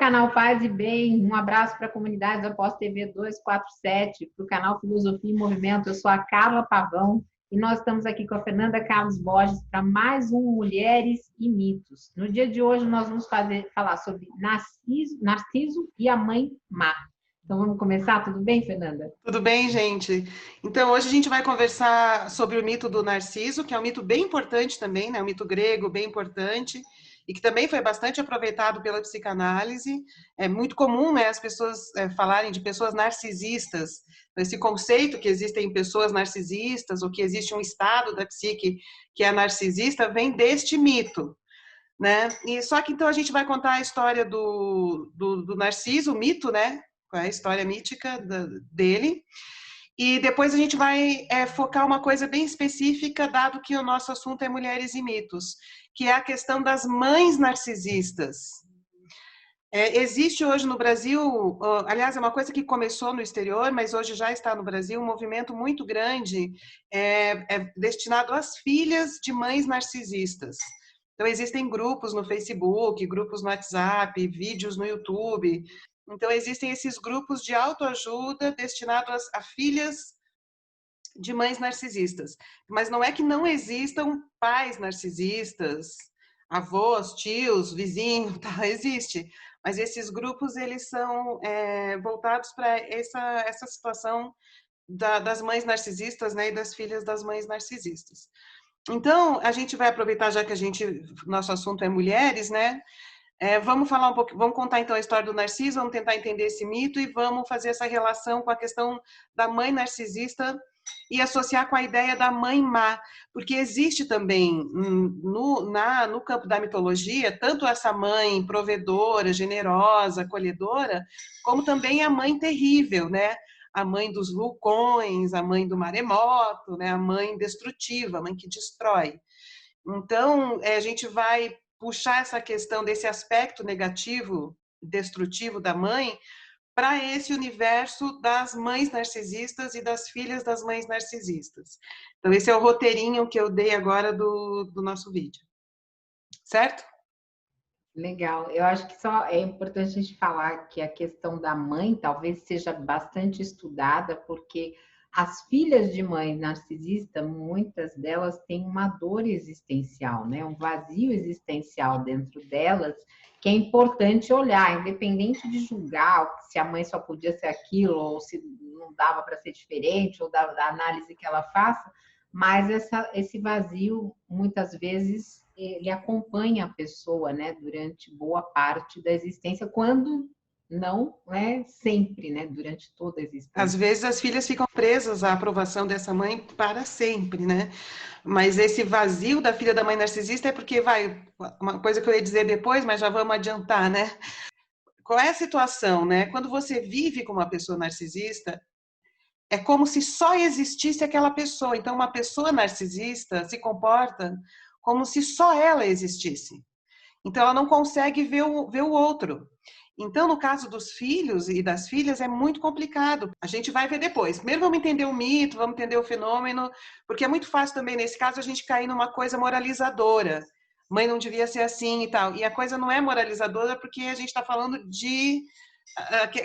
canal Paz e Bem, um abraço para a comunidade da Pós TV 247, para o canal Filosofia e Movimento. Eu sou a Carla Pavão e nós estamos aqui com a Fernanda Carlos Borges para mais um Mulheres e Mitos. No dia de hoje nós vamos falar sobre Narciso e a Mãe Má. Então vamos começar? Tudo bem, Fernanda? Tudo bem, gente? Então, hoje a gente vai conversar sobre o mito do Narciso, que é um mito bem importante também, né? Um mito grego bem importante e que também foi bastante aproveitado pela psicanálise. É muito comum, né, as pessoas falarem de pessoas narcisistas. Esse conceito que existem pessoas narcisistas ou que existe um estado da psique que é narcisista vem deste mito, né? E só que então a gente vai contar a história do Narciso, o mito, né? A história mítica dele, e depois a gente vai focar uma coisa bem específica, dado que o nosso assunto é mulheres e mitos, que é a questão das mães narcisistas. Existe hoje no Brasil, aliás, é uma coisa que começou no exterior, mas hoje já está no Brasil, um movimento muito grande destinado às filhas de mães narcisistas. Então, existem grupos no Facebook, grupos no WhatsApp, vídeos no YouTube. Então, existem esses grupos de autoajuda destinados a filhas de mães narcisistas. Mas não é que não existam pais narcisistas, avós, tios, vizinhos, tá? Existe. Mas esses grupos, eles são voltados para essa situação das mães narcisistas, né, e das filhas das mães narcisistas. Então, a gente vai aproveitar, já que nosso assunto é mulheres, né? Vamos falar um pouco, vamos contar então a história do Narciso, vamos tentar entender esse mito e vamos fazer essa relação com a questão da mãe narcisista e associar com a ideia da mãe má, porque existe também no campo da mitologia tanto essa mãe provedora, generosa, acolhedora, como também a mãe terrível, né? A mãe dos vulcões, a mãe do maremoto, né? A mãe destrutiva, a mãe que destrói. Então, a gente vai puxar essa questão desse aspecto negativo, destrutivo da mãe, para esse universo das mães narcisistas e das filhas das mães narcisistas. Então, esse é o roteirinho que eu dei agora do nosso vídeo. Certo? Legal. Eu acho que só é importante a gente falar que a questão da mãe talvez seja bastante estudada, porque as filhas de mãe narcisista, muitas delas têm uma dor existencial, né? Um vazio existencial dentro delas, que é importante olhar, independente de julgar se a mãe só podia ser aquilo, ou se não dava para ser diferente, ou da análise que ela faça, mas esse vazio, muitas vezes, ele acompanha a pessoa, né, durante boa parte da existência, quando não é sempre, né, durante toda a existência. Às vezes as filhas ficam presas à aprovação dessa mãe para sempre, né? Mas esse vazio da filha da mãe narcisista é porque, uma coisa que eu ia dizer depois, mas já vamos adiantar, né? Qual é a situação, né? Quando você vive com uma pessoa narcisista, é como se só existisse aquela pessoa. Então, uma pessoa narcisista se comporta como se só ela existisse. Então, ela não consegue ver o outro. Então, no caso dos filhos e das filhas, é muito complicado. A gente vai ver depois. Primeiro vamos entender o mito, vamos entender o fenômeno, porque é muito fácil também, nesse caso, a gente cair numa coisa moralizadora. Mãe não devia ser assim e tal. E a coisa não é moralizadora porque a gente está falando de...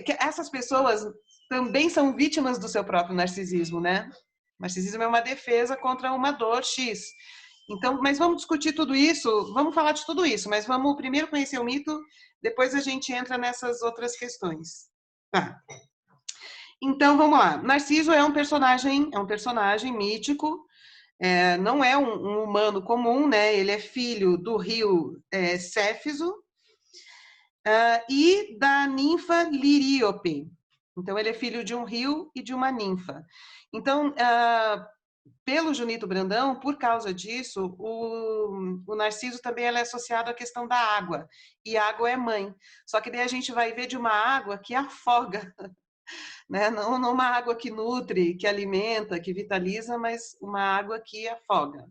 que essas pessoas também são vítimas do seu próprio narcisismo, né? O narcisismo é uma defesa contra uma dor X. Então, mas vamos discutir tudo isso, vamos falar de tudo isso, mas vamos primeiro conhecer o mito, depois a gente entra nessas outras questões. Tá. Então, vamos lá. Narciso é um personagem mítico, não é um humano comum, né? Ele é filho do rio Céfiso e da ninfa Liríope. Então, ele é filho de um rio e de uma ninfa. Então, pelo Junito Brandão, por causa disso, o Narciso também é associado à questão da água, e água é mãe. Só que daí a gente vai ver de uma água que afoga, né? Não uma água que nutre, que alimenta, que vitaliza, mas uma água que afoga.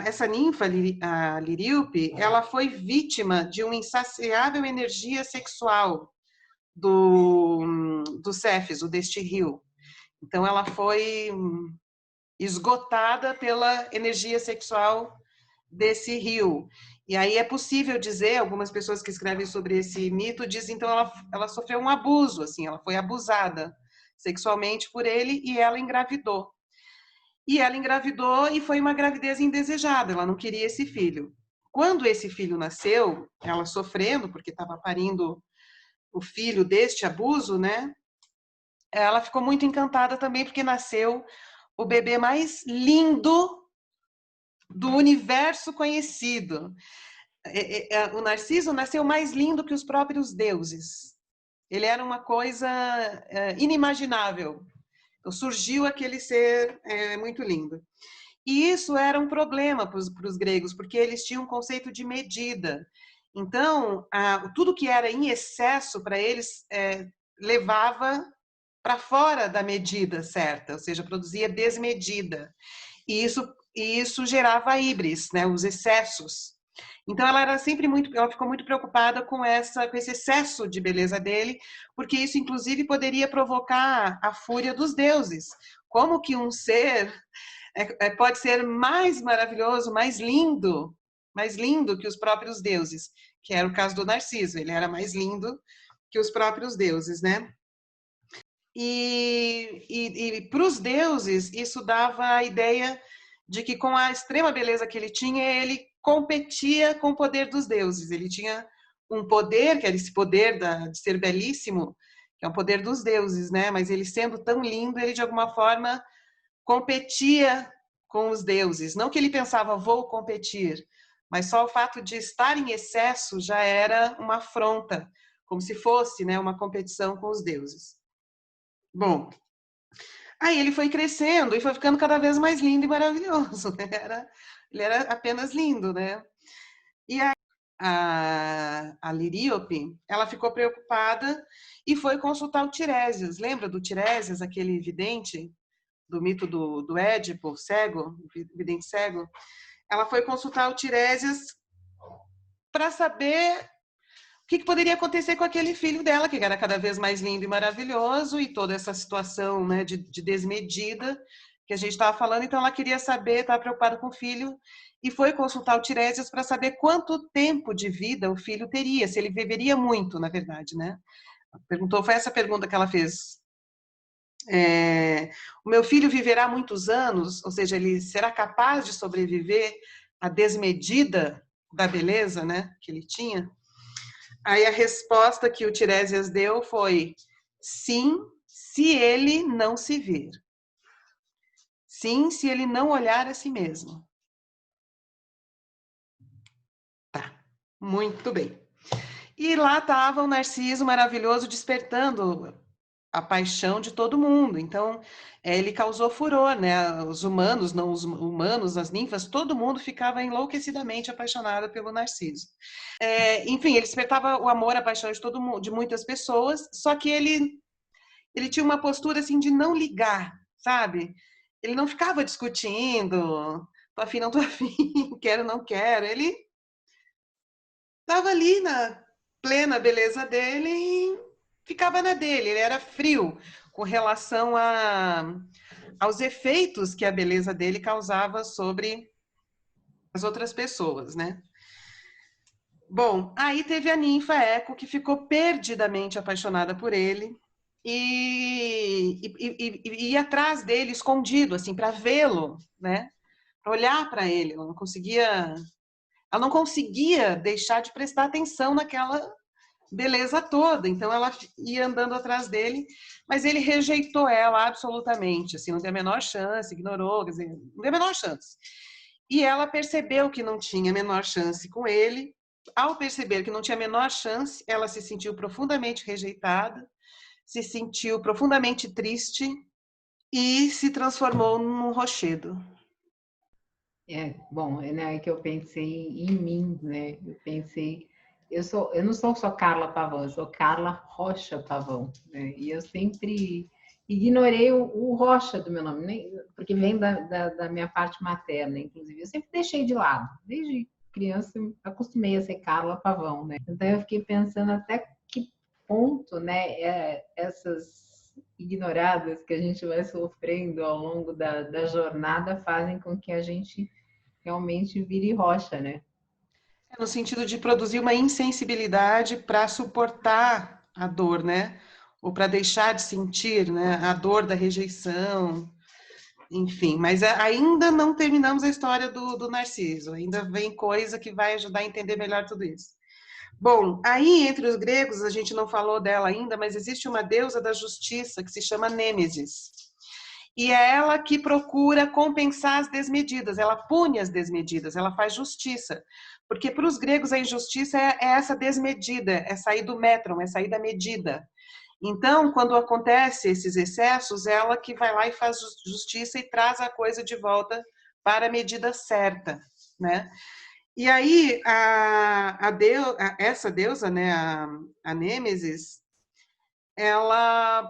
Essa ninfa, a Liríope, ela foi vítima de uma insaciável energia sexual do Céfiso, deste rio. Então, ela foi esgotada pela energia sexual desse rio. E aí é possível dizer, algumas pessoas que escrevem sobre esse mito dizem, então ela sofreu um abuso, assim, ela foi abusada sexualmente por ele e ela engravidou. E ela engravidou e foi uma gravidez indesejada, ela não queria esse filho. Quando esse filho nasceu, ela sofrendo, porque estava parindo o filho deste abuso, né? Ela ficou muito encantada também, porque nasceu o bebê mais lindo do universo conhecido. O Narciso nasceu mais lindo que os próprios deuses. Ele era uma coisa inimaginável. Então, surgiu aquele ser muito lindo. E isso era um problema para os gregos, porque eles tinham um conceito de medida. Então, tudo que era em excesso para eles levava para fora da medida certa, ou seja, produzia desmedida. E isso gerava a híbris, né, os excessos. Então ela ficou muito preocupada com esse excesso de beleza dele, porque isso inclusive poderia provocar a fúria dos deuses. Como que um ser pode ser mais maravilhoso, mais lindo que os próprios deuses, que era o caso do Narciso, ele era mais lindo que os próprios deuses, né? E para os deuses, isso dava a ideia de que com a extrema beleza que ele tinha, ele competia com o poder dos deuses. Ele tinha um poder, que era esse poder de ser belíssimo, que é o poder dos deuses, né? Mas ele sendo tão lindo, ele de alguma forma competia com os deuses. Não que ele pensava, vou competir, mas só o fato de estar em excesso já era uma afronta, como se fosse, né, uma competição com os deuses. Bom, aí ele foi crescendo e foi ficando cada vez mais lindo e maravilhoso. Né? Ele era apenas lindo, né? E aí a Liríope, ela ficou preocupada e foi consultar o Tiresias. Lembra do Tiresias, aquele vidente do mito do Édipo, cego, vidente cego? Ela foi consultar o Tiresias para saber o que poderia acontecer com aquele filho dela, que era cada vez mais lindo e maravilhoso, e toda essa situação, né, de desmedida que a gente estava falando. Então, ela queria saber, estava preocupada com o filho, e foi consultar o Tiresias para saber quanto tempo de vida o filho teria, se ele viveria muito, na verdade, né? Perguntou, foi essa pergunta que ela fez. O meu filho viverá muitos anos, ou seja, ele será capaz de sobreviver à desmedida da beleza, né, que ele tinha? Aí a resposta que o Tiresias deu foi: sim, se ele não se vir. Sim, se ele não olhar a si mesmo. Tá, muito bem. E lá estava o Narciso maravilhoso despertando a paixão de todo mundo. Então, ele causou furor, né? Os humanos, não os humanos, as ninfas, todo mundo ficava enlouquecidamente apaixonado pelo Narciso. Enfim, ele despertava o amor, a paixão de todo mundo, de muitas pessoas, só que ele tinha uma postura assim de não ligar, sabe? Ele não ficava discutindo, tô afim, não tô afim, quero, não quero. Ele estava ali na plena beleza dele e ficava na dele. Ele era frio com relação aos efeitos que a beleza dele causava sobre as outras pessoas, né? Bom, aí teve a ninfa Eco, que ficou perdidamente apaixonada por ele e ia atrás dele escondido, assim, para vê-lo, né? Para olhar para ele. Ela não conseguia deixar de prestar atenção naquela beleza toda. Então ela ia andando atrás dele, mas ele rejeitou ela absolutamente, assim, não deu a menor chance, ignorou, quer dizer, não deu a menor chance. E ela percebeu que não tinha a menor chance com ele. Ao perceber que não tinha a menor chance, ela se sentiu profundamente rejeitada, se sentiu profundamente triste e se transformou num rochedo. Bom, né, que eu pensei em mim, né? Eu pensei, eu não sou só Carla Pavão, eu sou Carla Rocha Pavão, né? E eu sempre ignorei o Rocha do meu nome, nem, porque vem da minha parte materna, inclusive. Eu sempre deixei de lado, desde criança eu acostumei a ser Carla Pavão, né? Então eu fiquei pensando até que ponto, né, essas ignoradas que a gente vai sofrendo ao longo da jornada fazem com que a gente realmente vire rocha, né? No sentido de produzir uma insensibilidade para suportar a dor, né? Ou para deixar de sentir, né, a dor da rejeição, enfim. Mas ainda não terminamos a história do Narciso, ainda vem coisa que vai ajudar a entender melhor tudo isso. Bom, aí entre os gregos, a gente não falou dela ainda, mas existe uma deusa da justiça que se chama Nêmesis. E é ela que procura compensar as desmedidas, ela pune as desmedidas, ela faz justiça. Porque para os gregos a injustiça é essa desmedida, é sair do metron, é sair da medida. Então, quando acontece esses excessos, ela que vai lá e faz justiça e traz a coisa de volta para a medida certa, né? E aí, essa deusa, né, a Nêmesis, ela,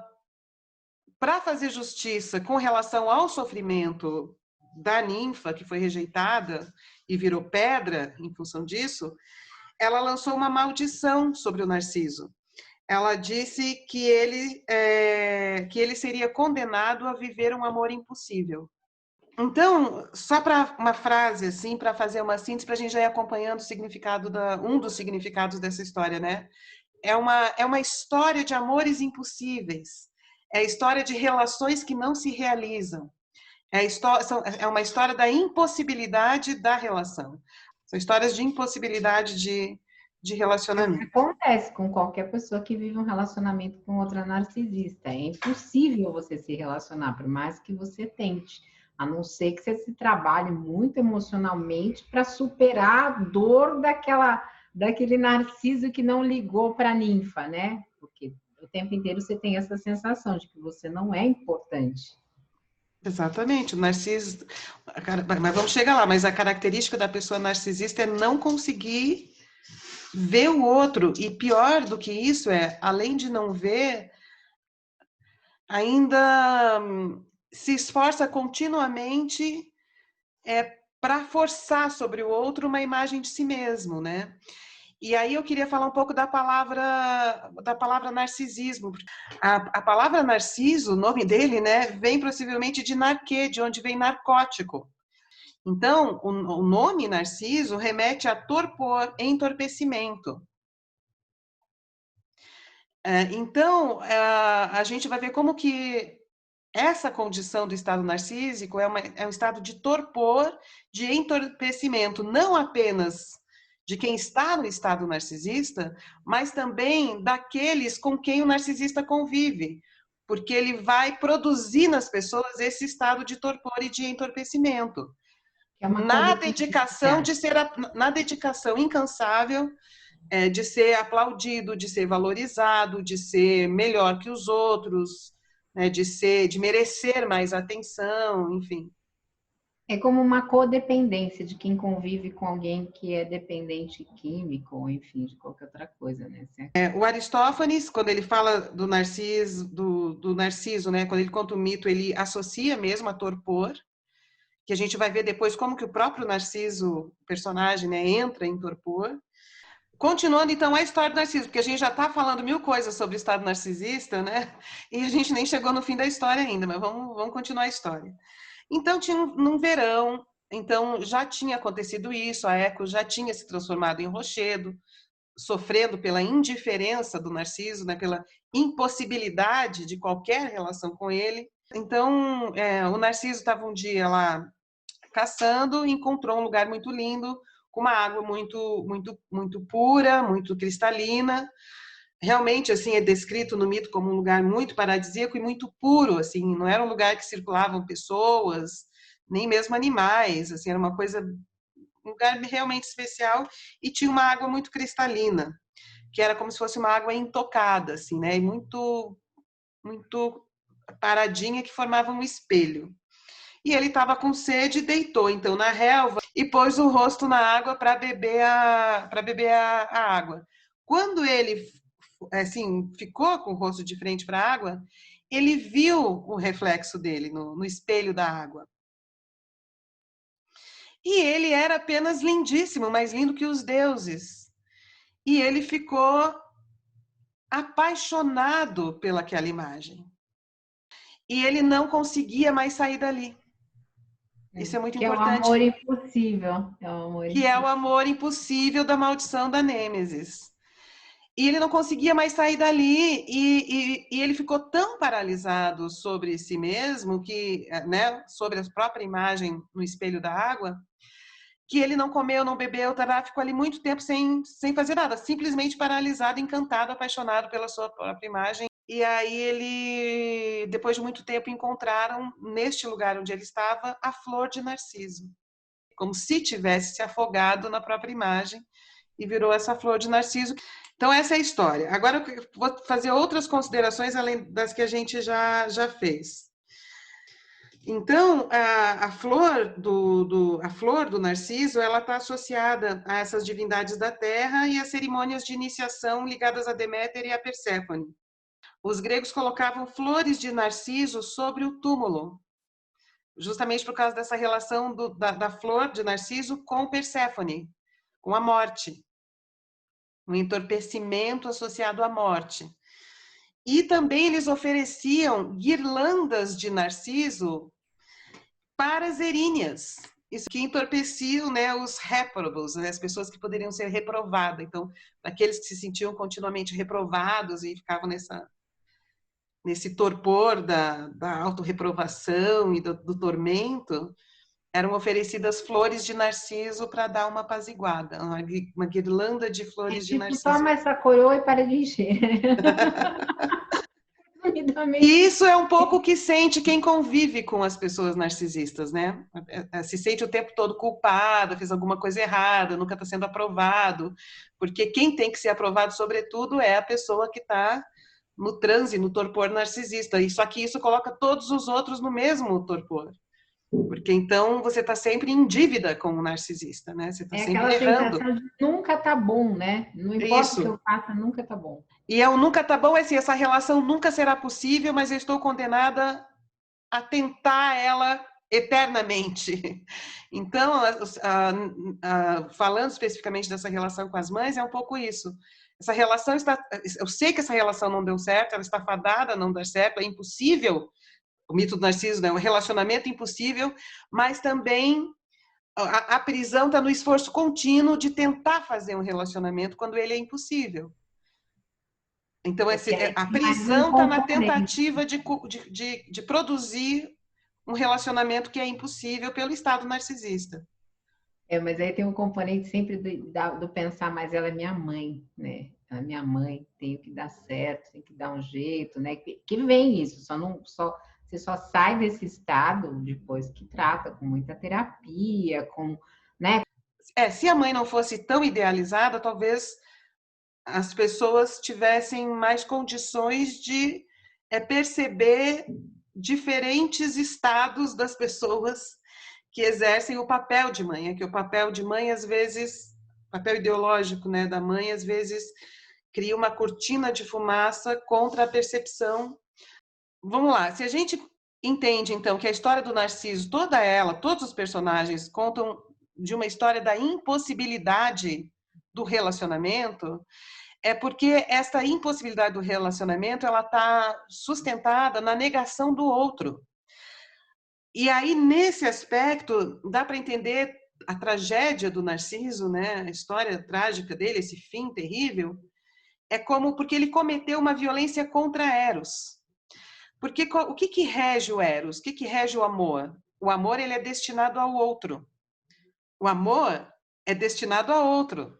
para fazer justiça com relação ao sofrimento da ninfa, que foi rejeitada e virou pedra em função disso, ela lançou uma maldição sobre o Narciso. Ela disse que ele seria condenado a viver um amor impossível. Então, só para uma frase, assim, para fazer uma síntese, para a gente já ir acompanhando o significado um dos significados dessa história, né? É uma história de amores impossíveis, é a história de relações que não se realizam, é uma história da impossibilidade da relação. São histórias de impossibilidade de É o que relacionamento. acontece com qualquer pessoa que vive um relacionamento com outra narcisista. É impossível você se relacionar, por mais que você tente. A não ser que você se trabalhe muito emocionalmente para superar a dor daquele narciso que não ligou para a ninfa, né? Porque o tempo inteiro você tem essa sensação de que você não é importante. Exatamente, o narciso. Mas vamos chegar lá, mas a característica da pessoa narcisista é não conseguir ver o outro, e pior do que isso além de não ver, ainda se esforça continuamente para forçar sobre o outro uma imagem de si mesmo, né? E aí eu queria falar um pouco da palavra narcisismo. A palavra narciso, o nome dele, né, vem possivelmente de narquê, de onde vem narcótico. Então, o nome narciso remete a torpor, entorpecimento. Então, a gente vai ver como que essa condição do estado narcísico é um estado de torpor, de entorpecimento, não apenas de quem está no estado narcisista, mas também daqueles com quem o narcisista convive, porque ele vai produzir nas pessoas esse estado de torpor e de entorpecimento. Que é uma Na dedicação codependência. de ser, na dedicação incansável de ser aplaudido, de ser valorizado, de ser melhor que os outros, né, de merecer mais atenção, enfim. É como uma codependência de quem convive com alguém que é dependente químico, ou enfim, de qualquer outra coisa, né? O Aristófanes, quando ele fala do Narciso, né, quando ele conta o mito, ele associa mesmo a torpor, que a gente vai ver depois como que o próprio Narciso, personagem, né, entra em torpor. Continuando, então, a história do Narciso, porque a gente já está falando mil coisas sobre o estado narcisista, né? E a gente nem chegou no fim da história ainda, mas vamos continuar a história. Então, tinha num verão, então já tinha acontecido isso, a Eco já tinha se transformado em rochedo, sofrendo pela indiferença do Narciso, né, pela impossibilidade de qualquer relação com ele. Então, o Narciso estava um dia lá caçando, encontrou um lugar muito lindo, com uma água muito, muito, muito pura, muito cristalina. Realmente, assim, é descrito no mito como um lugar muito paradisíaco e muito puro, assim, não era um lugar que circulavam pessoas, nem mesmo animais, assim, era uma coisa, um lugar realmente especial e tinha uma água muito cristalina, que era como se fosse uma água intocada, assim, né, e muito, muito paradinha, que formava um espelho. E ele estava com sede, deitou então na relva e pôs o rosto na água para beber a água. Quando ele assim ficou com o rosto de frente para a água, ele viu o reflexo dele no espelho da água. E ele era apenas lindíssimo, mais lindo que os deuses. E ele ficou apaixonado pelaquela imagem. E ele não conseguia mais sair dali. Isso é muito Que é o importante. amor impossível. É o amor Que é o impossível. amor impossível da maldição da Nêmesis. E ele não conseguia mais sair dali, e ele ficou tão paralisado sobre si mesmo, né, sobre a própria imagem no espelho da água, que ele não comeu, não bebeu, ficou ali muito tempo sem fazer nada, simplesmente paralisado, encantado, apaixonado pela sua própria imagem. E aí ele, depois de muito tempo, encontraram, neste lugar onde ele estava, a flor de narciso, como se tivesse se afogado na própria imagem, e virou essa flor de narciso. Então, essa é a história. Agora, eu vou fazer outras considerações, além das que a gente já fez. Então, a flor do narciso, ela está associada a essas divindades da terra e às cerimônias de iniciação ligadas a Deméter e a Perséfone. Os gregos colocavam flores de narciso sobre o túmulo, justamente por causa dessa relação da flor de narciso com Perséfone, com a morte, um entorpecimento associado à morte. E também eles ofereciam guirlandas de narciso para as eríneas, isso que entorpeciam, né, os réprobos, né, as pessoas que poderiam ser reprovadas. Então, aqueles que se sentiam continuamente reprovados e ficavam nesse torpor da autorreprovação e do tormento, eram oferecidas flores de narciso para dar uma apaziguada, uma guirlanda de É flores de tipo, narciso. toma essa coroa e para de encher. E isso é um pouco o que sente quem convive com as pessoas narcisistas, né? Se sente o tempo todo culpado, fez alguma coisa errada, nunca está sendo aprovado, porque quem tem que ser aprovado, sobretudo, é a pessoa que está no transe, no torpor narcisista. E só que isso coloca todos os outros no mesmo torpor, porque então você está sempre em dívida com o narcisista, né? Você está É sempre aquela errando. sensação de nunca tá bom, né? Não importa o que Isso. eu faça, nunca tá bom. E é o nunca tá bom, é assim, essa relação nunca será possível, mas eu estou condenada a tentar ela eternamente. Então, falando especificamente dessa relação com as mães, é um pouco isso. Essa relação eu sei que essa relação não deu certo, ela está fadada a não dar certo, é impossível. O mito do Narciso, né? Um relacionamento impossível, mas também a prisão está no esforço contínuo de tentar fazer um relacionamento quando ele é impossível. Então, Porque aí a tem mais um prisão está na componente. tentativa de produzir um relacionamento que é impossível pelo estado narcisista. Mas aí tem um componente sempre do pensar, mas ela é minha mãe, né? Ela é minha mãe, tenho que dar certo, tem que dar um jeito, né? Que vem isso, você só sai desse estado depois que trata com muita terapia, né? Se a mãe não fosse tão idealizada, talvez as pessoas tivessem mais condições de perceber diferentes estados das pessoas que exercem o papel de mãe. É que o papel de mãe, às vezes, papel ideológico, né, da mãe, às vezes cria uma cortina de fumaça contra a percepção. Vamos lá, se a gente entende, então, que a história do Narciso, toda ela, todos os personagens contam de uma história da impossibilidade do relacionamento, é porque esta impossibilidade do relacionamento, ela está sustentada na negação do outro. E aí, nesse aspecto, dá para entender a tragédia do Narciso, né? A história trágica dele, esse fim terrível, porque ele cometeu uma violência contra Eros. Porque o que rege o Eros? O que rege o amor? O amor, ele é destinado ao outro. O amor é destinado a outro.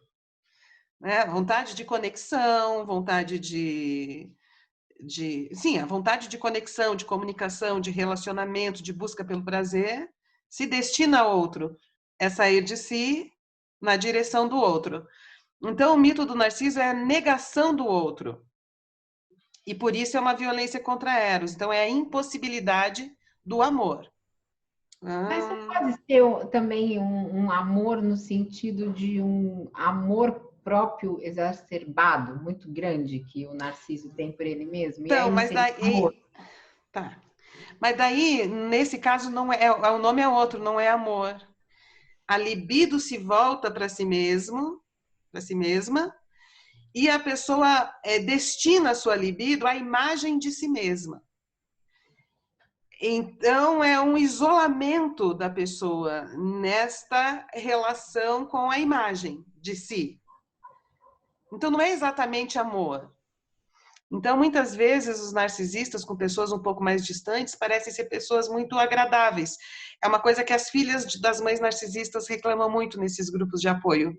Né? Vontade de conexão, vontade sim, a vontade de conexão, de comunicação, de relacionamento, de busca pelo prazer, se destina a outro. É sair de si na direção do outro. Então, o mito do Narciso é a negação do outro. E por isso é uma violência contra Eros. Então, é a impossibilidade do amor. Mas não pode ser também um amor no sentido de um amor próprio exacerbado, muito grande, que o Narciso tem por ele mesmo, e aí Então, não mas seria daí, amor. tá. Mas daí, nesse caso, não o nome é outro, não é amor. A libido se volta para si mesmo, para si mesma, e a pessoa destina a sua libido à imagem de si mesma. Então, é um isolamento da pessoa nesta relação com a imagem de si. Então, não é exatamente amor. Então, muitas vezes, os narcisistas com pessoas um pouco mais distantes parecem ser pessoas muito agradáveis. É uma coisa que as filhas das mães narcisistas reclamam muito nesses grupos de apoio,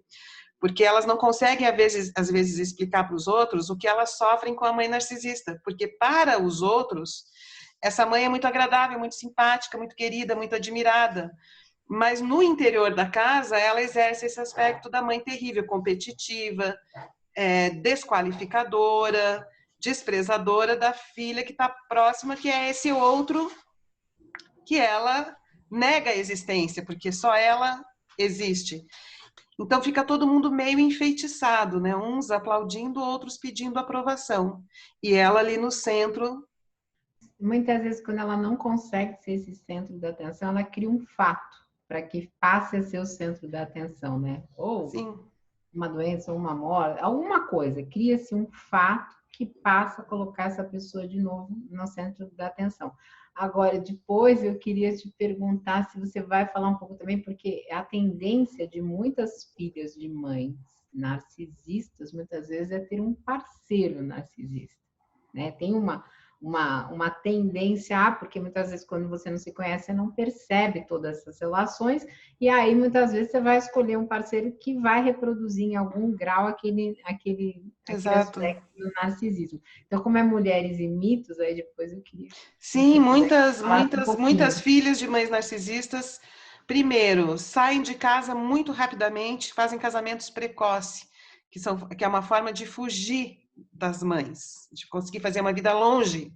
porque elas não conseguem, às vezes, explicar para os outros o que elas sofrem com a mãe narcisista, porque para os outros, essa mãe é muito agradável, muito simpática, muito querida, muito admirada, mas no interior da casa, ela exerce esse aspecto da mãe terrível, competitiva, desqualificadora, desprezadora da filha que está próxima, que é esse outro que ela nega a existência, porque só ela existe. Então fica todo mundo meio enfeitiçado, né? Uns aplaudindo, outros pedindo aprovação. E ela ali no centro. Muitas vezes, quando ela não consegue ser esse centro da atenção, ela cria um fato para que passe a ser o centro da atenção, né? Ou Sim. uma doença, ou uma morte, alguma coisa. Cria-se um fato que passa a colocar essa pessoa de novo no centro da atenção. Agora, depois eu queria te perguntar se você vai falar um pouco também, porque a tendência de muitas filhas de mães narcisistas, muitas vezes, é ter um parceiro narcisista, né? Tem uma tendência, porque muitas vezes quando você não se conhece, você não percebe todas essas relações, e aí muitas vezes você vai escolher um parceiro que vai reproduzir em algum grau aquele Exato. aspecto do narcisismo. Então, como é Mulheres e Mitos, aí depois eu queria, se Sim, você quiser muitas, falar um muitas, muitas pouquinho. filhas de mães narcisistas, primeiro, saem de casa muito rapidamente, fazem casamentos precoces, que é uma forma de fugir das mães, de conseguir fazer uma vida longe.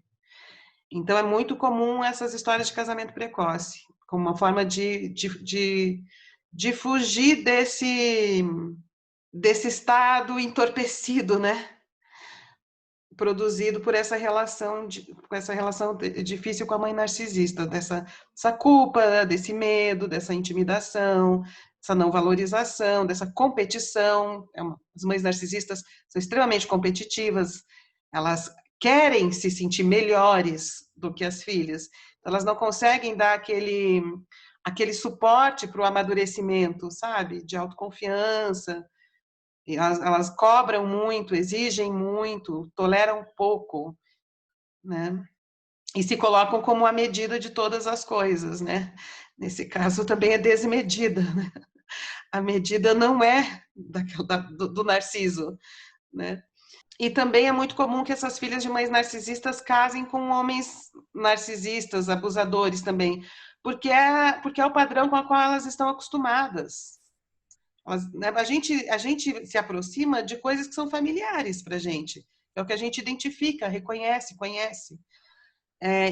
Então, é muito comum essas histórias de casamento precoce, como uma forma de fugir desse estado entorpecido, né? Produzido por com essa relação difícil com a mãe narcisista, dessa culpa, desse medo, dessa intimidação, essa não valorização, dessa competição. As mães narcisistas são extremamente competitivas, elas querem se sentir melhores do que as filhas, elas não conseguem dar aquele suporte para o amadurecimento, sabe, de autoconfiança. Elas cobram muito, exigem muito, toleram pouco, né? E se colocam como a medida de todas as coisas, né? Nesse caso também é desmedida, né? A medida não é do Narciso, né? E também é muito comum que essas filhas de mães narcisistas casem com homens narcisistas, abusadores também, porque é o padrão com o qual elas estão acostumadas. A gente se aproxima de coisas que são familiares para a gente. É o que a gente identifica, reconhece, conhece.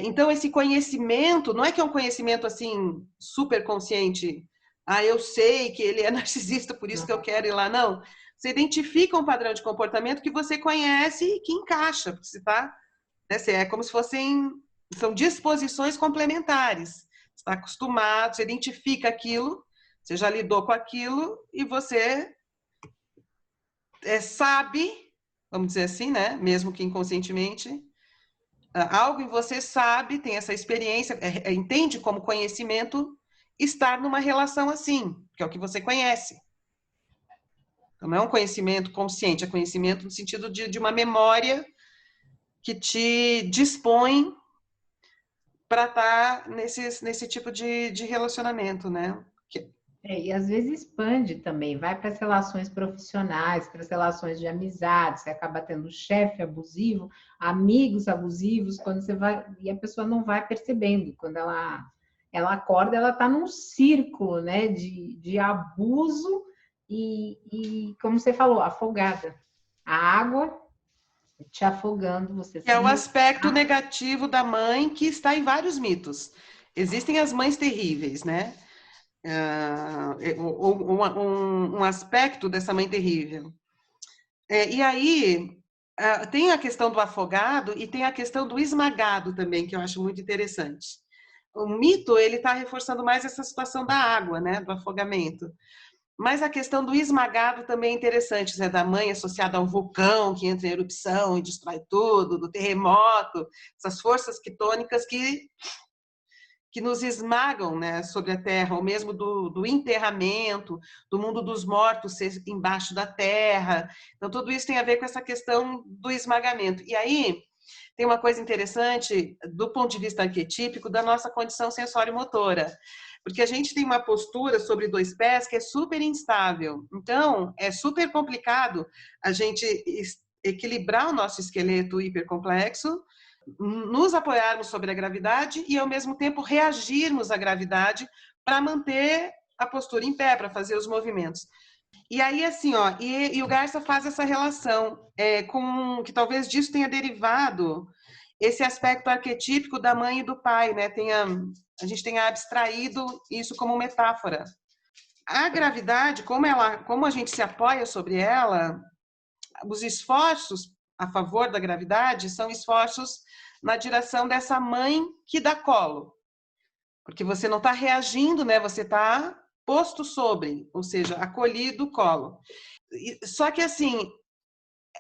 Então, esse conhecimento, não é que é um conhecimento assim, super consciente. Ah, eu sei que ele é narcisista, por isso que eu quero ir lá. Não. Você identifica um padrão de comportamento que você conhece e que encaixa. Porque você tá, né, é como se são disposições complementares. Você está acostumado, você identifica aquilo, você já lidou com aquilo e você sabe, vamos dizer assim, né? Mesmo que inconscientemente, algo em você sabe, tem essa experiência, entende como conhecimento estar numa relação assim, que é o que você conhece. Então, não é um conhecimento consciente, é conhecimento no sentido de uma memória que te dispõe para estar nesse tipo de relacionamento, né? E às vezes expande também, vai para as relações profissionais, para as relações de amizade, você acaba tendo chefe abusivo, amigos abusivos, quando você vai, e a pessoa não vai percebendo, quando ela acorda, ela está num círculo, né, de abuso e, como você falou, afogada. A água te afogando, você É sem o aspecto respirar. negativo da mãe que está em vários mitos. Existem as mães terríveis, né? Um aspecto dessa mãe terrível. E aí tem a questão do afogado e tem a questão do esmagado também, que eu acho muito interessante. O mito ele está reforçando mais essa situação da água, né, do afogamento. Mas a questão do esmagado também é interessante, né, da mãe associada ao vulcão que entra em erupção e destrói tudo, do terremoto, essas forças quitônicas que que nos esmagam, né, sobre a terra, ou mesmo do enterramento, do mundo dos mortos ser embaixo da terra. Então, tudo isso tem a ver com essa questão do esmagamento. E aí, tem uma coisa interessante do ponto de vista arquetípico da nossa condição sensório-motora, porque a gente tem uma postura sobre dois pés que é super instável. Então, é super complicado a gente equilibrar o nosso esqueleto hipercomplexo, nos apoiarmos sobre a gravidade e, ao mesmo tempo, reagirmos à gravidade para manter a postura em pé, para fazer os movimentos. E aí, assim, ó, e o Garça faz essa relação com que talvez disso tenha derivado esse aspecto arquetípico da mãe e do pai, né? A gente tenha abstraído isso como metáfora. A gravidade, como a gente se apoia sobre ela, os esforços a favor da gravidade são esforços na direção dessa mãe que dá colo. Porque você não está reagindo, né? Você está posto sobre, ou seja, acolhido colo. Só que, assim,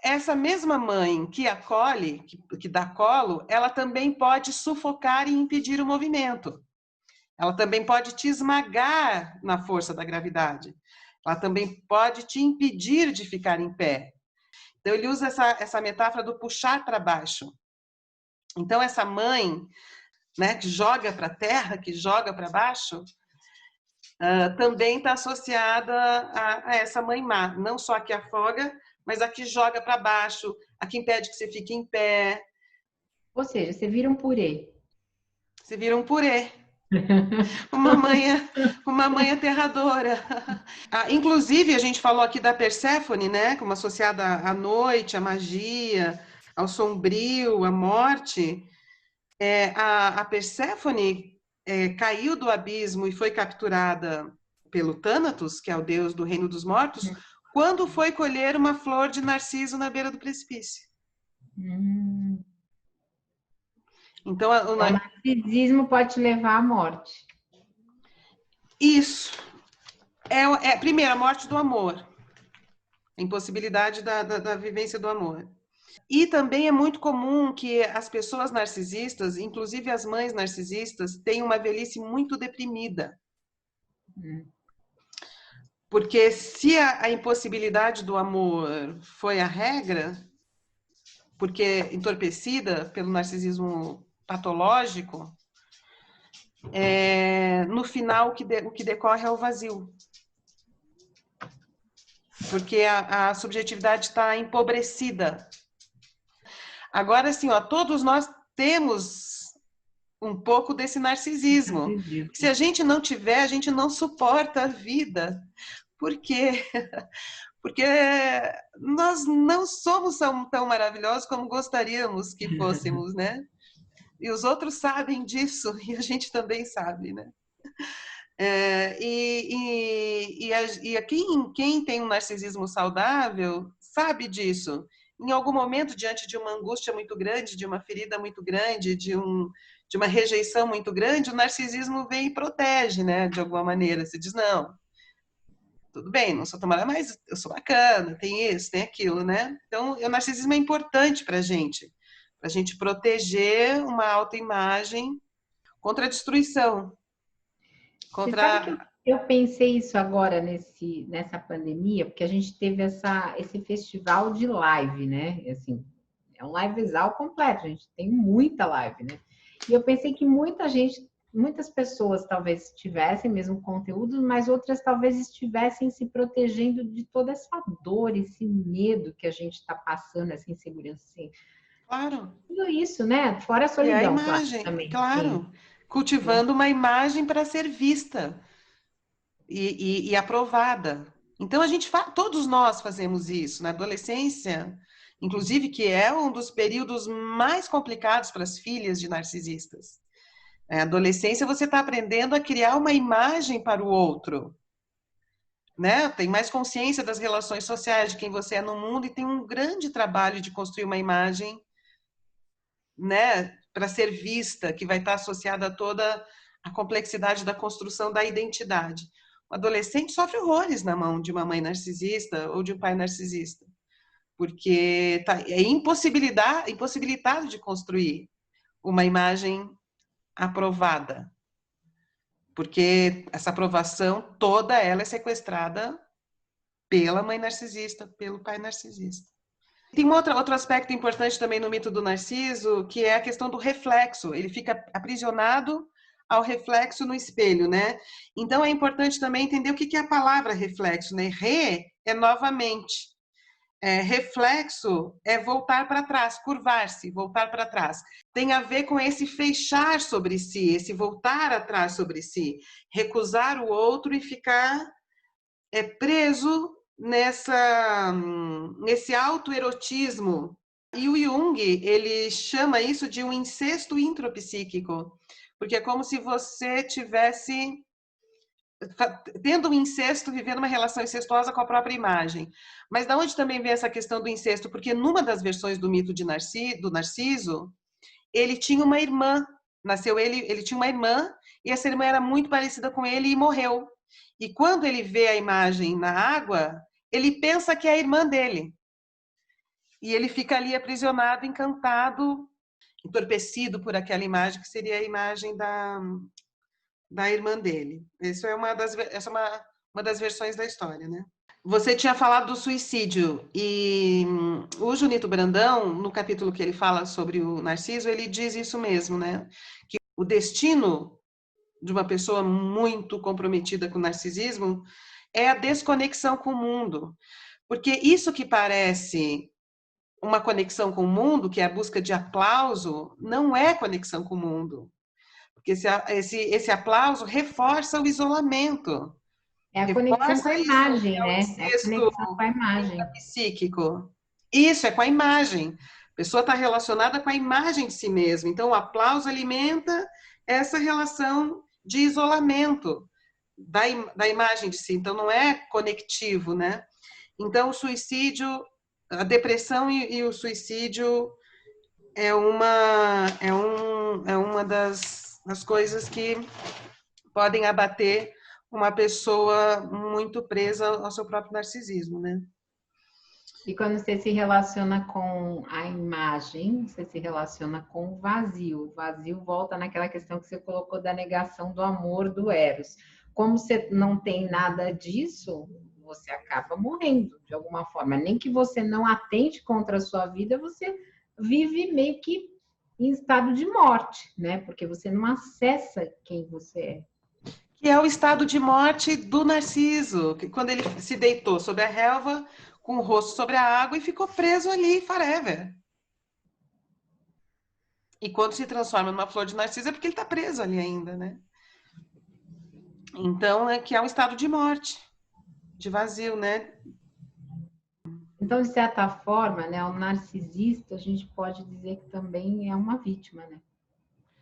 essa mesma mãe que acolhe, que dá colo, ela também pode sufocar e impedir o movimento. Ela também pode te esmagar na força da gravidade. Ela também pode te impedir de ficar em pé. Então, ele usa essa metáfora do puxar para baixo. Então, essa mãe, né, que joga para a terra, que joga para baixo, também está associada a essa mãe má. Não só a que afoga, mas a que joga para baixo, a que impede que você fique em pé. Ou seja, você vira um purê. Você vira um purê. Uma mãe aterradora. Inclusive, a gente falou aqui da Perséfone, né, como associada à noite, à magia, ao sombrio, à morte. A Perséfone caiu do abismo e foi capturada pelo Thanatos, que é o deus do reino dos mortos, quando foi colher uma flor de narciso na beira do precipício. Então, o narcisismo pode te levar à morte. Isso. Primeiro, a morte do amor. A impossibilidade da vivência do amor. E também é muito comum que as pessoas narcisistas, inclusive as mães narcisistas, tenham uma velhice muito deprimida. Porque se a impossibilidade do amor foi a regra, porque entorpecida pelo narcisismo patológico, no final o que decorre é o vazio. Porque a subjetividade está empobrecida. Agora, assim, ó, todos nós temos um pouco desse narcisismo. Se a gente não tiver, a gente não suporta a vida. Por quê? Porque nós não somos tão maravilhosos como gostaríamos que fôssemos, né? E os outros sabem disso, e a gente também sabe, né? Quem tem um narcisismo saudável sabe disso. Em algum momento, diante de uma angústia muito grande, de uma ferida muito grande, de uma rejeição muito grande, o narcisismo vem e protege, né? De alguma maneira. Você diz, não, tudo bem, não sou tomada, mas eu sou bacana, tem isso, tem aquilo, né? Então, o narcisismo é importante para a gente proteger uma autoimagem contra a destruição. Você sabe que eu pensei isso agora nessa pandemia, porque a gente teve esse festival de live, né? Assim, é um livezal completo, a gente tem muita live, né? E eu pensei que muitas pessoas talvez tivessem mesmo conteúdo, mas outras talvez estivessem se protegendo de toda essa dor, esse medo que a gente está passando, essa insegurança. Assim. Claro. Tudo isso, né? Fora a solidão, e a imagem, também. Claro. Cultivando uma imagem para ser vista e aprovada. Então, todos nós fazemos isso. Na adolescência, inclusive, que é um dos períodos mais complicados para as filhas de narcisistas. Na adolescência, você está aprendendo a criar uma imagem para o outro. Né? Tem mais consciência das relações sociais, de quem você é no mundo, e tem um grande trabalho de construir uma imagem, né, para ser vista, que vai estar associada a toda a complexidade da construção da identidade. O adolescente sofre horrores na mão de uma mãe narcisista ou de um pai narcisista, porque é impossibilitado de construir uma imagem aprovada. porque essa aprovação toda ela é sequestrada pela mãe narcisista, pelo pai narcisista. Tem outro aspecto importante também no mito do Narciso, que é a questão do reflexo. Ele fica aprisionado ao reflexo no espelho, né? Então é importante também entender o que é a palavra reflexo, né? Re é novamente. Reflexo é voltar para trás, curvar-se, voltar para trás. Tem a ver com esse fechar sobre si, esse voltar atrás sobre si, recusar o outro e ficar preso nesse autoerotismo. E o Jung, ele chama isso de um incesto intropsíquico, porque é como se você tivesse tendo um incesto, vivendo uma relação incestuosa com a própria imagem. Mas da onde também vem essa questão do incesto? Porque numa das versões do mito do Narciso, ele tinha uma irmã, ele tinha uma irmã, e essa irmã era muito parecida com ele e morreu. E quando ele vê a imagem na água, ele pensa que é a irmã dele. E ele fica ali aprisionado, encantado, entorpecido por aquela imagem, que seria a imagem da irmã dele. Essa é uma das versões da história, né? Você tinha falado do suicídio, e o Junito Brandão, no capítulo que ele fala sobre o Narciso, ele diz isso mesmo, né? Que o destino de uma pessoa muito comprometida com o narcisismo é a desconexão com o mundo. Porque isso que parece uma conexão com o mundo, que é a busca de aplauso, não é conexão com o mundo. Porque esse aplauso reforça o isolamento. É a conexão com Reforça a isso, imagem, é o né? É a incesto conexão com a imagem. psíquico. Isso, é com a imagem. A pessoa está relacionada com a imagem de si mesma. Então, o aplauso alimenta essa relação de isolamento da imagem de si. Então, não é conectivo, né? Então, o suicídio, a depressão e o suicídio é uma das coisas que podem abater uma pessoa muito presa ao seu próprio narcisismo, né? E quando você se relaciona com a imagem, você se relaciona com o vazio. O vazio volta naquela questão que você colocou da negação do amor do Eros. Como você não tem nada disso, você acaba morrendo de alguma forma. Nem que você não atente contra a sua vida, você vive meio que em estado de morte, né? Porque você não acessa quem você é. Que é o estado de morte do Narciso, que quando ele se deitou sobre a relva, com o rosto sobre a água e ficou preso ali forever. E quando se transforma numa flor de narciso é porque ele está preso ali ainda, né? Então, que é um estado de morte, de vazio, né? Então, de certa forma, né, o narcisista, a gente pode dizer que também é uma vítima, né?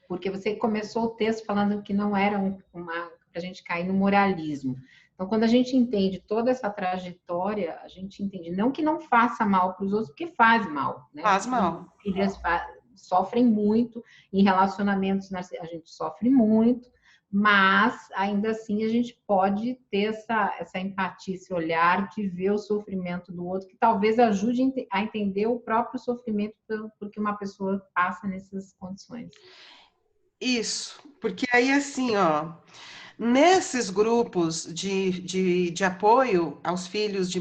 Porque você começou o texto falando que não era para a gente cair no moralismo. Então, quando a gente entende toda essa trajetória, a gente entende não que não faça mal para os outros, porque faz mal, né? Faz mal. Filhas sofrem muito, em relacionamentos a gente sofre muito, mas ainda assim a gente pode ter essa empatia, esse olhar de ver o sofrimento do outro, que talvez ajude a entender o próprio sofrimento porque uma pessoa passa nessas condições. Isso, porque aí assim, ó, nesses grupos de apoio aos filhos de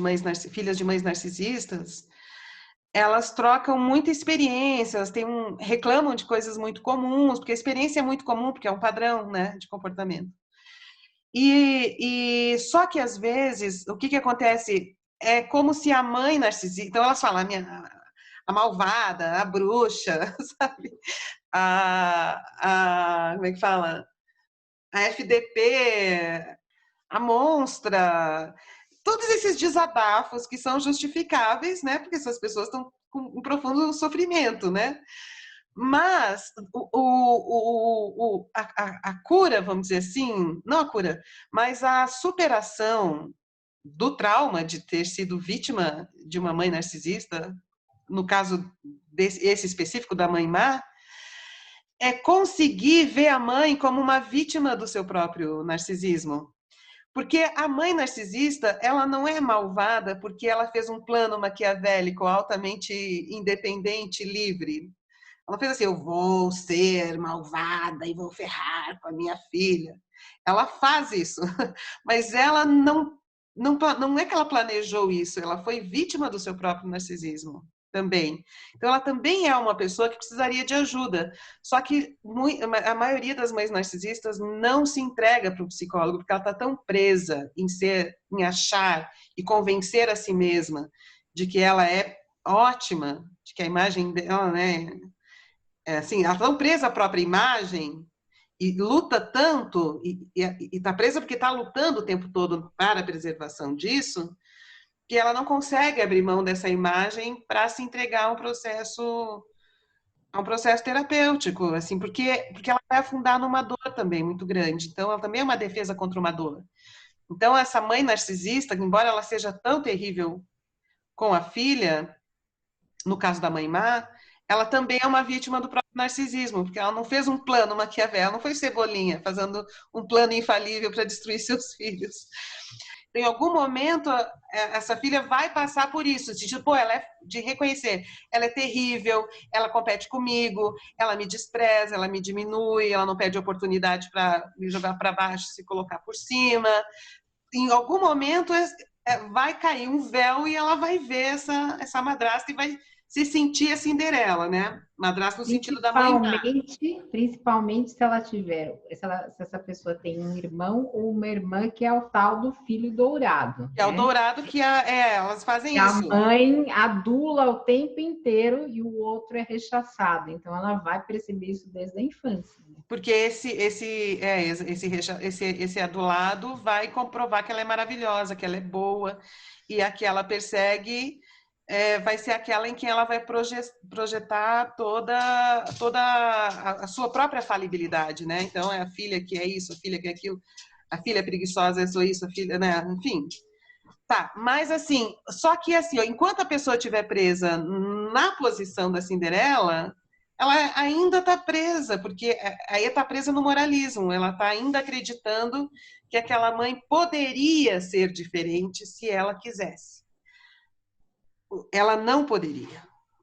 filhas de mães narcisistas, elas trocam muita experiência, elas reclamam de coisas muito comuns, porque a experiência é muito comum, porque é um padrão, né, de comportamento. E só que às vezes, o que acontece? É como se a mãe narcisista, então elas falam, a malvada, a bruxa, sabe? Como é que fala? A FDP, a monstra, todos esses desabafos que são justificáveis, né? Porque essas pessoas estão com um profundo sofrimento, né? Mas a cura, vamos dizer assim, não a cura, mas a superação do trauma de ter sido vítima de uma mãe narcisista, no caso esse específico da mãe má, é conseguir ver a mãe como uma vítima do seu próprio narcisismo. Porque a mãe narcisista, ela não é malvada porque ela fez um plano maquiavélico altamente independente, livre. Ela não fez assim, eu vou ser malvada e vou ferrar com a minha filha. Ela faz isso, mas ela não é que ela planejou isso, ela foi vítima do seu próprio narcisismo também. Então, ela também é uma pessoa que precisaria de ajuda. Só que a maioria das mães narcisistas não se entrega para o psicólogo, porque ela está tão presa em achar e convencer a si mesma de que ela é ótima, de que a imagem dela, né, assim, ela está tão presa à própria imagem e luta tanto, e está presa porque está lutando o tempo todo para a preservação disso, que ela não consegue abrir mão dessa imagem para se entregar a um processo terapêutico, assim, porque ela vai afundar numa dor também muito grande. Então, ela também é uma defesa contra uma dor. Então, essa mãe narcisista, embora ela seja tão terrível com a filha, no caso da mãe má, ela também é uma vítima do próprio narcisismo, porque ela não fez um plano Maquiavel, ela não foi Cebolinha fazendo um plano infalível para destruir seus filhos. Em algum momento, essa filha vai passar por isso, tipo, ela é de reconhecer, ela é terrível, ela compete comigo, ela me despreza, ela me diminui, ela não pede oportunidade para me jogar para baixo, se colocar por cima. Em algum momento vai cair um véu e ela vai ver essa madrasta e vai se sentir a Cinderela, né? Madrasta no sentido da mãe má. Principalmente se ela tiver, se essa pessoa tem um irmão ou uma irmã que é o tal do filho dourado. Que é o dourado que elas fazem que isso. A mãe adula o tempo inteiro e o outro é rechaçado. Então ela vai perceber isso desde a infância. Porque esse adulado vai comprovar que ela é maravilhosa, que ela é boa, e a que ela persegue vai ser aquela em que ela vai projetar toda a sua própria falibilidade, né? Então, é a filha que é isso, a filha que é aquilo, a filha é preguiçosa, eu sou isso, a filha, né? Enfim. Tá, mas assim, só que assim, ó, enquanto a pessoa estiver presa na posição da Cinderela, ela ainda está presa, porque aí está presa no moralismo, ela está ainda acreditando que aquela mãe poderia ser diferente se ela quisesse. Ela não poderia.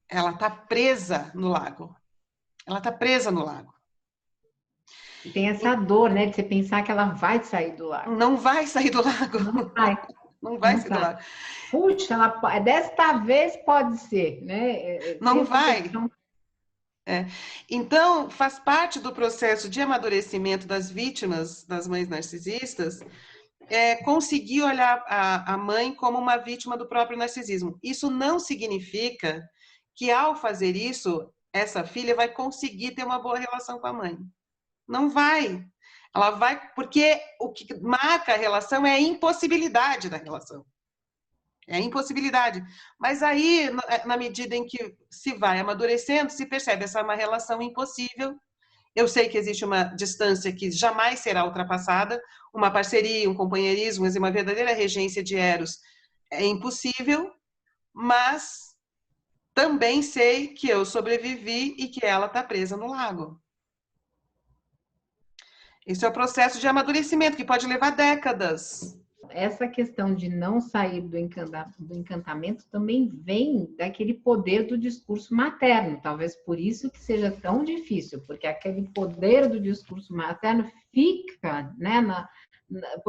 Ela está presa no lago. Ela está presa no lago. E tem essa dor, né, de você pensar que ela vai sair do lago. Não vai sair do lago. Não vai. Não vai sair do lago. Puxa, desta vez pode ser, né? Não vai. Então, faz parte do processo de amadurecimento das vítimas das mães narcisistas conseguir olhar a mãe como uma vítima do próprio narcisismo. Isso não significa que, ao fazer isso, essa filha vai conseguir ter uma boa relação com a mãe. Não vai. Ela vai, porque o que marca a relação é a impossibilidade da relação. É a impossibilidade. Mas aí, na medida em que se vai amadurecendo, se percebe essa é uma relação impossível. Eu sei que existe uma distância que jamais será ultrapassada, uma parceria, um companheirismo, uma verdadeira regência de Eros é impossível, mas também sei que eu sobrevivi e que ela está presa no lago. Esse é o processo de amadurecimento, que pode levar décadas. Essa questão de não sair do encantamento também vem daquele poder do discurso materno. Talvez por isso que seja tão difícil, porque aquele poder do discurso materno fica, né?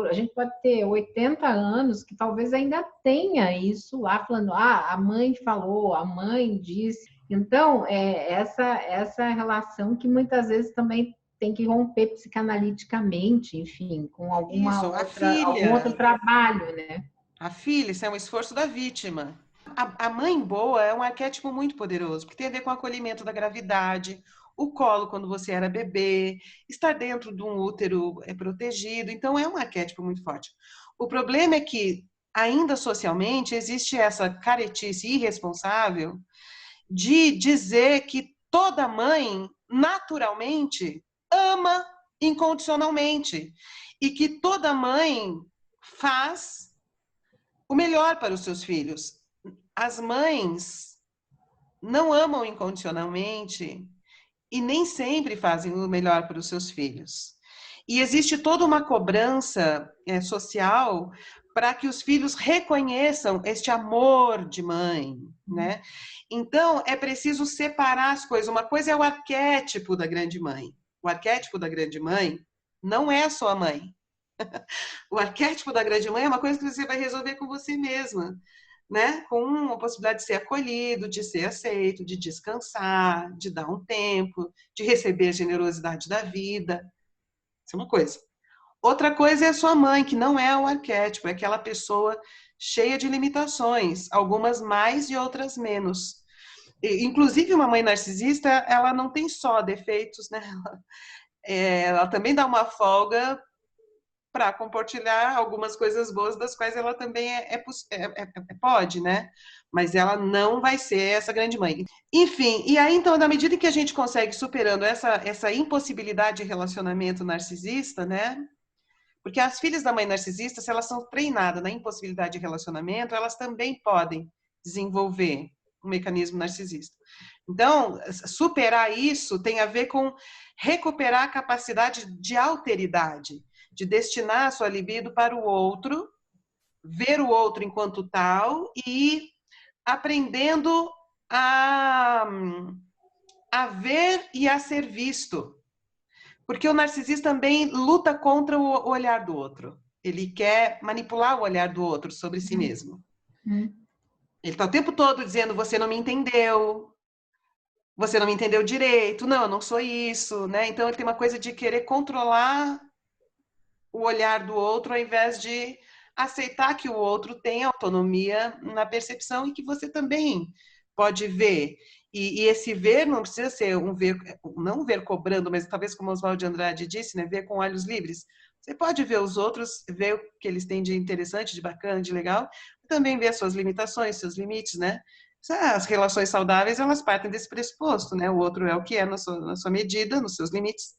A gente pode ter 80 anos que talvez ainda tenha isso lá, falando, a mãe falou, a mãe disse. Então, essa relação que muitas vezes também tem que romper psicanaliticamente, enfim, com algum outro trabalho, né? A filha, isso é um esforço da vítima. A mãe boa é um arquétipo muito poderoso, porque tem a ver com o acolhimento da gravidade, o colo quando você era bebê, estar dentro de um útero protegido, então é um arquétipo muito forte. O problema é que, ainda socialmente, existe essa caretice irresponsável de dizer que toda mãe, naturalmente, ama incondicionalmente e que toda mãe faz o melhor para os seus filhos. As mães não amam incondicionalmente e nem sempre fazem o melhor para os seus filhos. E existe toda uma cobrança social para que os filhos reconheçam este amor de mãe, né? Então, é preciso separar as coisas. Uma coisa é o arquétipo da grande mãe. O arquétipo da grande mãe não é a sua mãe. O arquétipo da grande mãe é uma coisa que você vai resolver com você mesma, né? Com a possibilidade de ser acolhido, de ser aceito, de descansar, de dar um tempo, de receber a generosidade da vida. Isso é uma coisa. Outra coisa é a sua mãe, que não é o arquétipo, é aquela pessoa cheia de limitações, algumas mais e outras menos. Inclusive, uma mãe narcisista, ela não tem só defeitos, né? Ela também dá uma folga para compartilhar algumas coisas boas das quais ela também pode, né? Mas ela não vai ser essa grande mãe. Enfim, e aí então, na medida que a gente consegue superando essa impossibilidade de relacionamento narcisista, né? Porque as filhas da mãe narcisista, se elas são treinadas na impossibilidade de relacionamento, elas também podem desenvolver um mecanismo narcisista. Então, superar isso tem a ver com recuperar a capacidade de alteridade, de destinar a sua libido para o outro, ver o outro enquanto tal e ir aprendendo a ver e a ser visto. Porque o narcisista também luta contra o olhar do outro. Ele quer manipular o olhar do outro sobre si mesmo. Ele está o tempo todo dizendo, você não me entendeu direito, não, eu não sou isso, né? Então ele tem uma coisa de querer controlar o olhar do outro ao invés de aceitar que o outro tem autonomia na percepção e que você também pode ver. E esse ver não precisa ser um ver, não um ver cobrando, mas talvez como Oswald de Andrade disse, né, ver com olhos livres. Você pode ver os outros, ver o que eles têm de interessante, de bacana, de legal, também ver as suas limitações, seus limites, né? As relações saudáveis, elas partem desse pressuposto, né? O outro é o que é na sua medida, nos seus limites.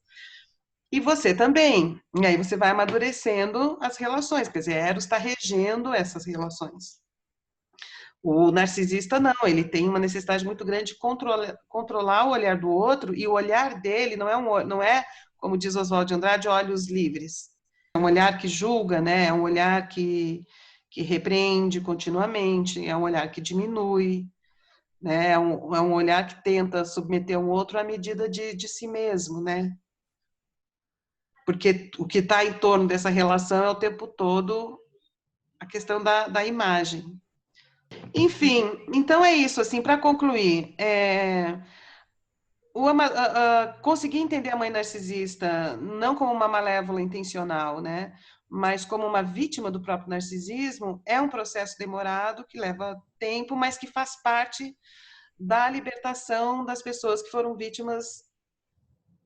E você também. E aí você vai amadurecendo as relações, quer dizer, Eros está regendo essas relações. O narcisista não, ele tem uma necessidade muito grande de controlar o olhar do outro, e o olhar dele não é, como diz Oswald de Andrade, olhos livres. É um olhar que julga, né? É um olhar que repreende continuamente, é um olhar que diminui, né? É um olhar que tenta submeter um outro à medida de si mesmo, né? Porque o que está em torno dessa relação é o tempo todo a questão da imagem. Enfim, então é isso, assim, para concluir, conseguir entender a mãe narcisista não como uma malévola intencional, né, mas como uma vítima do próprio narcisismo, é um processo demorado, que leva tempo, mas que faz parte da libertação das pessoas que foram vítimas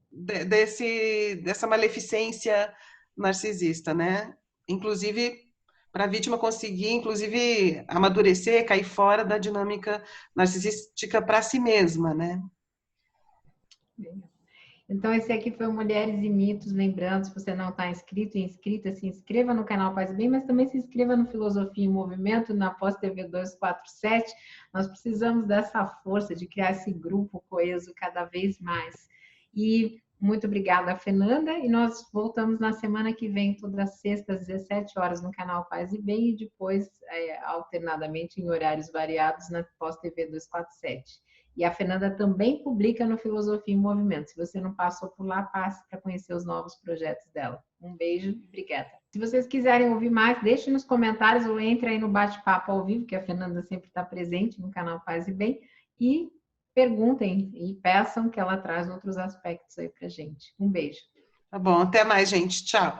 dessa maleficência narcisista, né? Inclusive, para a vítima conseguir, inclusive, amadurecer, cair fora da dinâmica narcisística para si mesma, né? Então, esse aqui foi o Mulheres e Mitos. Lembrando, se você não está inscrito e inscrita, se inscreva no canal Paz e Bem, mas também se inscreva no Filosofia em Movimento, na Pós TV 247. Nós precisamos dessa força de criar esse grupo coeso cada vez mais. E muito obrigada, Fernanda. E nós voltamos na semana que vem, todas as sextas, às 17 horas, no canal Paz e Bem, e depois, alternadamente, em horários variados, na Pós TV 247. E a Fernanda também publica no Filosofia em Movimento. Se você não passou por lá, passe para conhecer os novos projetos dela. Um beijo e obrigada. Se vocês quiserem ouvir mais, deixe nos comentários ou entre aí no bate-papo ao vivo, que a Fernanda sempre está presente no canal Paz e Bem, e perguntem e peçam, que ela traz outros aspectos aí para gente. Um beijo. Tá bom, até mais, gente. Tchau.